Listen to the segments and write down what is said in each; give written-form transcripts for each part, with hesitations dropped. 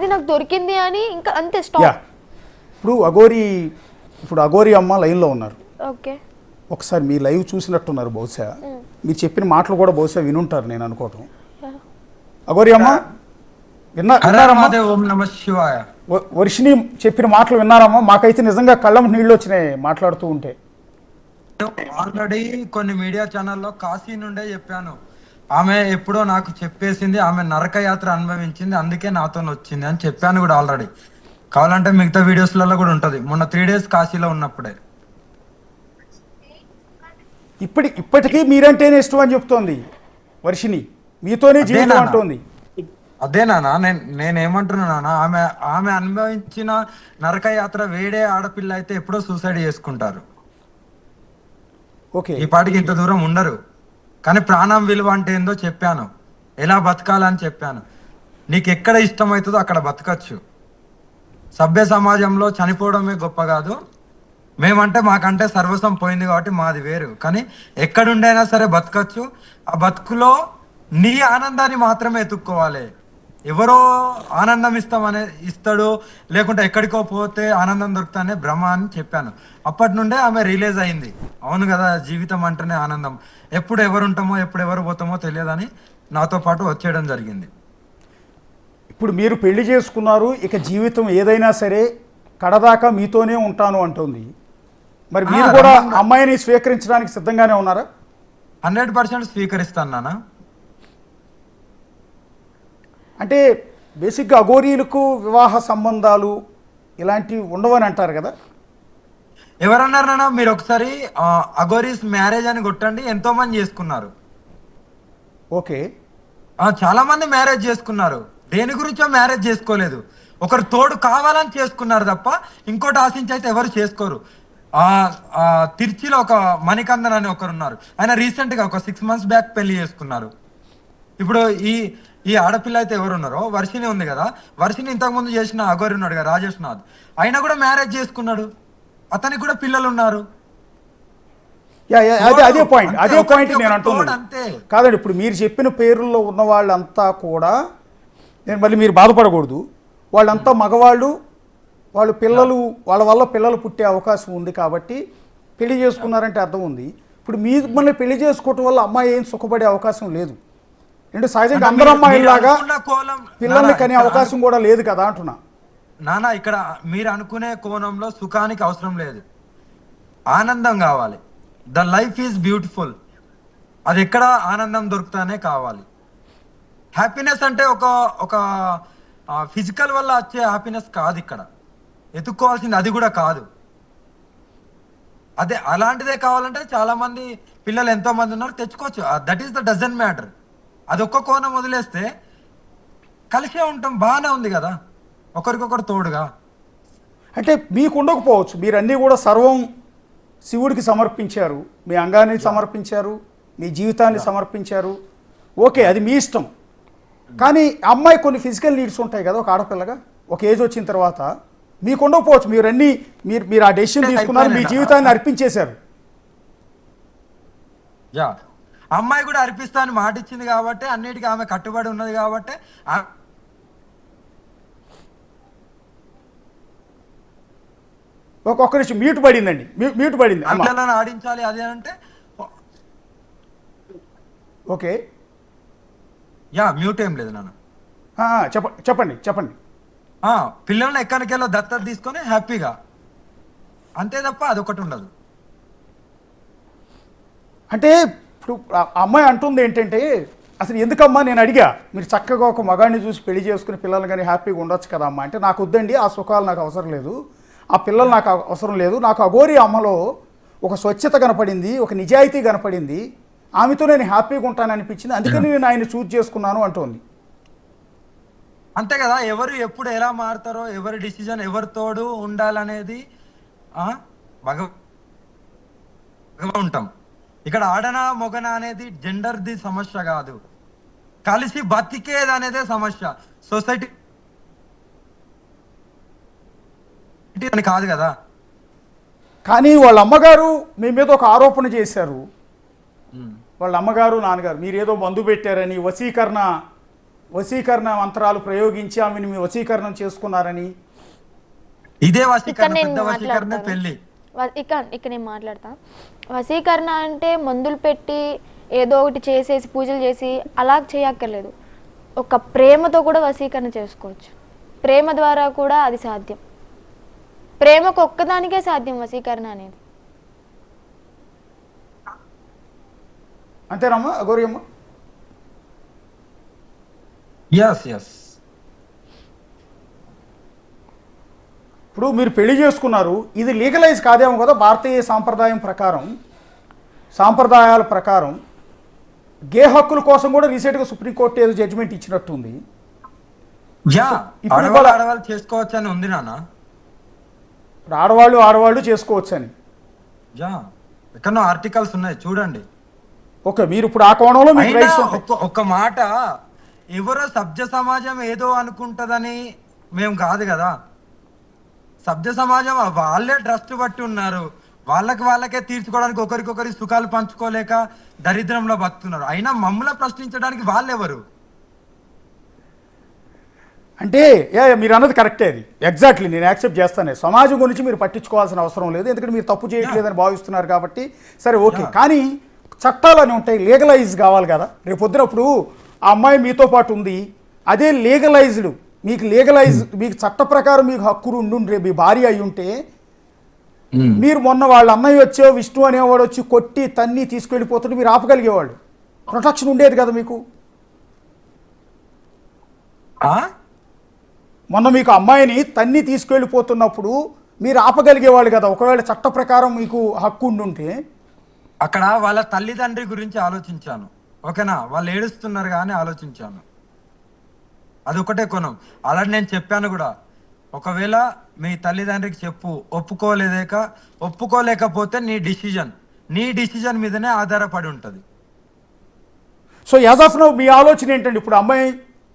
అది నాకు దొరికింది అని ఇంకా అంతే స్టాప్. ఇప్పుడు అఘోరి అమ్మ లైన్లో ఉన్నారు. ఓకే, ఒకసారి మీ లైవ్ చూసినట్టున్నారు, బహుశా మీరు చెప్పిన మాటలు కూడా బహుశా వినుంటారు నేను అనుకోవటం. అఘోరి అమ్మ విన్నారమ్మా? ఓం నమః శివాయ. వర్షిని చెప్పిన మాటలు విన్నారమ్మా? మాకైతే నిజంగా కళ్ళం నీళ్ళు వచ్చినాయి మాట్లాడుతూ ఉంటే. ఆల్రెడీ కొన్ని మీడియా ఛానల్లో కాశీ నుండే చెప్పాను, ఆమె ఎప్పుడో నాకు చెప్పేసింది, ఆమె నరక యాత్ర అనుభవించింది, అందుకే నాతో వచ్చింది అని చెప్పాను కూడా ఆల్రెడీ. కావాలంటే మిగతా వీడియోస్లలో కూడా ఉంటుంది, మొన్న 3 days కాశీలో ఉన్నప్పుడే. ఇప్పటికీ మీరంటేనే ఇష్టం అని చెప్తోంది వర్షిని, మీతోనే జీవితం అంటోంది. అదే నాన్న, నేనేమంటున్నా నాన్న, ఆమె అనుభవించిన నరక యాత్ర వేడే ఆడపిల్ల అయితే ఎప్పుడో సూసైడ్ చేసుకుంటారు. ఓకే, ఈ పాటికి ఇంత దూరం ఉండరు. కానీ ప్రాణం విలువ అంటే ఏందో చెప్పాను, ఎలా బతకాలని చెప్పాను. నీకు ఎక్కడ ఇష్టమవుతుందో అక్కడ బతకచ్చు. సభ్య సమాజంలో చనిపోవడమే గొప్ప కాదు. మేమంటే మాకంటే సర్వస్వం పోయింది కాబట్టి మాది వేరు, కానీ ఎక్కడుండైనా సరే బతకచ్చు. ఆ బతుకులో నీ ఆనందాన్ని మాత్రమే ఎత్తుక్కోవాలి. ఎవరో ఆనందం ఇస్తాడు, లేకుంటే ఎక్కడికో పోతే ఆనందం దొరుకుతానే భ్రమ అని చెప్పాను. అప్పటి నుండే ఆమె రిలీజ్ అయింది, అవును కదా జీవితం అంటేనే ఆనందం, ఎప్పుడు ఎవరు ఉంటామో ఎప్పుడు ఎవరు పోతామో తెలియదని నాతో పాటు వచ్చేయడం జరిగింది. ఇప్పుడు మీరు పెళ్లి చేసుకున్నారు, ఇక జీవితం ఏదైనా సరే కడదాకా మీతోనే ఉంటాను అంటుంది. మరి మీరు కూడా అమ్మాయిని స్వీకరించడానికి సిద్ధంగానే ఉన్నారా? 100% స్వీకరిస్తాను నాన్న. అంటే బేసిక్గా అఘోరీలకు వివాహ సంబంధాలు ఇలాంటివి ఉండవని అంటారు కదా. ఎవరన్నారు నాన్న? మీరు ఒకసారి అఘోరీస్ మ్యారేజ్ అని కొట్టండి, ఎంతో మంది చేసుకున్నారు. ఓకే, చాలా మంది మ్యారేజ్ చేసుకున్నారు, దేని గురించో మ్యారేజ్ చేసుకోలేదు, ఒకరు తోడు కావాలని చేసుకున్నారు తప్ప ఇంకోటి ఆశించి అయితే ఎవరు చేసుకోరు. తిరుచిలో ఒక మణికందన్ అని ఒకరు ఉన్నారు, ఆయన రీసెంట్ గా ఒక 6 months బ్యాక్ పెళ్లి చేసుకున్నారు. ఇప్పుడు ఈ ఆడపిల్ల అయితే ఎవరు ఉన్నారో, వర్షిని ఉంది కదా, వర్షిని ఇంతకు ముందు చేసిన అఘోరి ఉన్నాడు కదా రాజేష్ నాథ్, ఆయన కూడా మ్యారేజ్ చేసుకున్నాడు, అతనికి కూడా పిల్లలు ఉన్నారు. అదే పాయింట్ నేను అంటున్నాను. కాదండి, ఇప్పుడు మీరు చెప్పిన పేర్లలో ఉన్న వాళ్ళంతా కూడా, నేను మళ్ళీ మీరు బాధపడకూడదు, వాళ్ళంతా మగవాళ్ళు, వాళ్ళు పిల్లలు, వాళ్ళ వల్ల పిల్లలు పుట్టే అవకాశం ఉంది కాబట్టి పెళ్లి చేసుకున్నారంటే అర్థం ఉంది. ఇప్పుడు మిమ్మల్ని పెళ్లి చేసుకోవటం వల్ల అమ్మాయి ఏం సుఖపడే అవకాశం లేదు. అంటే సహజంగా అందరూ అమ్మాయిలాగా పిల్లల్ని కనే అవకాశం కూడా లేదు కదా అంటున్నా. నానా, ఇక్కడ మీరు అనుకునే కోణంలో సుఖానికి అవసరం లేదు, ఆనందం కావాలి. ద లైఫ్ ఈజ్ బ్యూటిఫుల్, అది ఎక్కడ ఆనందం దొరుకుతానే కావాలి. హ్యాపీనెస్ అంటే ఒక ఫిజికల్ వల్ల వచ్చే హ్యాపీనెస్ కాదు, ఇక్కడ ఎత్తుక్కోవాల్సింది అది కూడా కాదు. అదే అలాంటిదే కావాలంటే చాలా మంది పిల్లలు ఎంతో మంది ఉన్నారు, తెచ్చుకోవచ్చు. That is the doesn't matter. అది ఒక్క కోణం వదిలేస్తే కలిసే ఉంటాం, బాగానే ఉంది కదా ఒకరికొకరు తోడుగా. అంటే మీకు ఉండకపోవచ్చు, మీరు అన్నీ కూడా సర్వం శివుడికి సమర్పించారు, మీ అంగాన్ని సమర్పించారు, మీ జీవితాన్ని సమర్పించారు, ఓకే అది మీ ఇష్టం. కానీ అమ్మాయి కొన్ని ఫిజికల్ నీడ్స్ ఉంటాయి కదా ఒక ఆడపిల్లగా, ఒక ఏజ్ వచ్చిన తర్వాత మీకు ఉండకపోవచ్చు. మీరు ఆ డెసిషన్ తీసుకున్నారు, మీ జీవితాన్ని అర్పించేశారు. అమ్మాయి కూడా అర్పిస్తా అని మాట ఇచ్చింది కాబట్టి, అన్నిటికీ ఆమె కట్టుబడి ఉన్నది కాబట్టి. ఒక్క నిమిషం మ్యూట్ పడిందండి, మ్యూట్ పడింది. ఆడించాలి అది అంటే ఓకే, మ్యూట్ ఏం లేదు నాన్న. చెప్పండి. పిల్లల్ని ఎక్కడికెళ్ళో దత్తత తీసుకొని హ్యాపీగా, అంతే తప్ప అదొకటి ఉండదు. అంటే ఇప్పుడు అమ్మాయి అంటుంది ఏంటంటే, అసలు ఎందుకమ్మా నేను అడిగా, మీరు చక్కగా ఒక మగాడిని చూసి పెళ్లి చేసుకుని పిల్లలు కానీ హ్యాపీగా ఉండొచ్చు కదా అమ్మా అంటే, నాకు వద్దండి ఆ సుఖాలు నాకు అవసరం లేదు, ఆ పిల్లలు నాకు అవసరం లేదు, నాకు అఘోరి అమ్మలో ఒక స్వచ్ఛత కనపడింది, ఒక నిజాయితీ కనపడింది, ఆమెతో నేను హ్యాపీగా ఉంటాను అనిపించింది, అందుకని నేను ఆయన చూజ్ చేసుకున్నాను అంటోంది. అంతే కదా, ఎవరు ఎప్పుడు ఎలా మారుతారో, ఎవరి డిసిజన్ ఎవరి తోడు ఉండాలనేది ఉంటాం. ఇక్కడ ఆడనా మొగన అనేది జెండర్ది సమస్య కాదు, కలిసి బతికేది అనేదే సమస్య. సొసైటీ కాదు కదా. కానీ వాళ్ళ అమ్మగారు మీ మీద ఒక ఆరోపణ చేశారు, వాళ్ళ అమ్మగారు నాన్నగారు మీరేదో మందు పెట్టారని, వశీకరణ వశీకరణ మంత్రాలు ప్రయోగించి ఆమెను మీ వశీకరణం చేసుకున్నారని? ఇదే ఇక్కడ వశీకరణ, నేను పెద్ద వశీకరణ మాట్లాడతాను. పెళ్లి. ఇక్కడ నేను మాట్లాడతా. వశీకరణ అంటే మందులు పెట్టి ఏదో ఒకటి చేసేసి పూజలు చేసి అలా చేయక్కర్లేదు. ఒక ప్రేమతో కూడా వశీకరణ చేసుకోవచ్చు. ప్రేమ ద్వారా కూడా అది సాధ్యం. ప్రేమకు ఒక్కదానికే సాధ్యం వశీకరణ అనేది. అంతేనమ్మా గౌరీ అమ్మ? yes. ఇప్పుడు మీరు పెళ్లి చేసుకున్నారు, ఇది లీగలైజ్ కాదేమో కదా భారతీయ సాంప్రదాయాల ప్రకారం గే హక్కుల కోసం కూడా రీసెంట్గా సుప్రీంకోర్టు ఏదో జడ్జిమెంట్ ఇచ్చినట్టుంది. ఇప్పుడు ఆడవాళ్ళు చేసుకోవచ్చు అని ఉంది నాన్న. ఆడవాళ్ళు చేసుకోవచ్చని ఎక్కడో ఆర్టికల్స్ ఉన్నాయి చూడండి. ఓకే, మీరు ఇప్పుడు ఆ కోణంలో మీకు రైట్స్ ఉంటాయి. ఒక్క మాట, ఎవరో సభ్య సమాజం ఏదో అనుకుంటదని మేము కాదు కదా. సభ్య సమాజం వాళ్ళే ట్రస్ట్ బట్టి ఉన్నారు. వాళ్ళకే తీర్చుకోవడానికి ఒకరికొకరి సుఖాలు పంచుకోలేక దరిద్రంలో బతుకున్నారు. అయినా మమ్మల్ని ప్రశ్నించడానికి వాళ్ళెవరు? అంటే మీరు అన్నది కరెక్టే, అది ఎగ్జాక్ట్లీ నేను యాక్సెప్ట్ చేస్తాను. సమాజం గురించి మీరు పట్టించుకోవాల్సిన అవసరం లేదు, ఎందుకంటే మీరు తప్పు చేయట్లేదని భావిస్తున్నారు కాబట్టి సరే ఓకే. కానీ చట్టాలు అని ఉంటాయి, లీగలైజ్ కావాలి కదా. రేపు పొద్దునప్పుడు ఆ అమ్మాయి మీతో పాటు ఉంది, అదే లీగలైజ్డ్, మీకు చట్ట ప్రకారం మీకు హక్కులు ఉండుండ్రే, మీ భార్య అయి ఉంటే మీరు మొన్న వాళ్ళ అన్నయ్య వచ్చే విష్ణు అనేవాడు వచ్చి కొట్టి తన్ని తీసుకెళ్ళిపోతుంటే మీరు ఆపగలిగేవాళ్ళు, ప్రొటెక్షన్ ఉండేది కదా మీకు. మొన్న మీకు అమ్మాయిని తన్ని తీసుకెళ్ళిపోతున్నప్పుడు మీరు ఆపగలిగేవాళ్ళు కదా, ఒకవేళ చట్ట ప్రకారం మీకు హక్కు ఉండుంటే. అక్కడ వాళ్ళ తల్లిదండ్రి గురించి ఆలోచించాను, ఓకేనా? వాళ్ళు ఏడుస్తున్నారు కానీ ఆలోచించాను, అదొకటే కోణం. అలాంటి నేను చెప్పాను కూడా, ఒకవేళ మీ తల్లిదండ్రికి చెప్పు, ఒప్పుకోలేకపోతే నీ డిసిజన్ మీదనే ఆధారపడి ఉంటుంది. సో యాజ్ ఆఫ్ నౌ మీ ఆలోచన ఏంటండి? ఇప్పుడు అమ్మాయి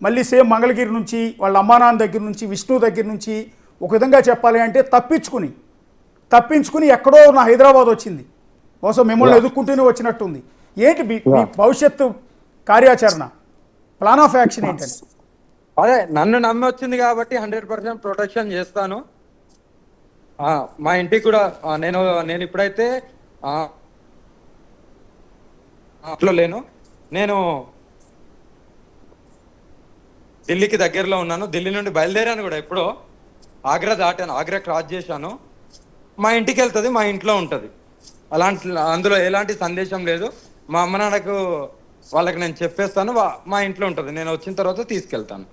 మళ్ళీ సేమ్ మంగళగిరి నుంచి వాళ్ళ అమ్మా నాన్న దగ్గర నుంచి విష్ణు దగ్గర నుంచి ఒక విధంగా చెప్పాలి అంటే తప్పించుకుని ఎక్కడో నా హైదరాబాద్ వచ్చింది, బహుశా మిమ్మల్ని ఎదుర్కొంటూనే వచ్చినట్టుంది. ఏంటి మీ భవిష్యత్తు కార్యాచరణ, ప్లాన్ ఆఫ్ యాక్షన్ ఏంటండి? అదే నన్ను నమ్మి వచ్చింది కాబట్టి 100% ప్రొటెక్షన్ చేస్తాను. మా ఇంటికి కూడా నేను ఇప్పుడైతే లేను, నేను ఢిల్లీకి దగ్గరలో ఉన్నాను. ఢిల్లీ నుండి బయలుదేరాను కూడా, ఎప్పుడో ఆగ్రా దాటాను, ఆగ్రా క్రాస్ చేశాను. మా ఇంటికి వెళ్తుంది, మా ఇంట్లో ఉంటుంది. అందులో ఎలాంటి సందేశం లేదు. మా అమ్మ నాన్నకు వాళ్ళకి నేను చెప్పేస్తాను, మా ఇంట్లో ఉంటుంది. నేను వచ్చిన తర్వాత తీసుకెళ్తాను.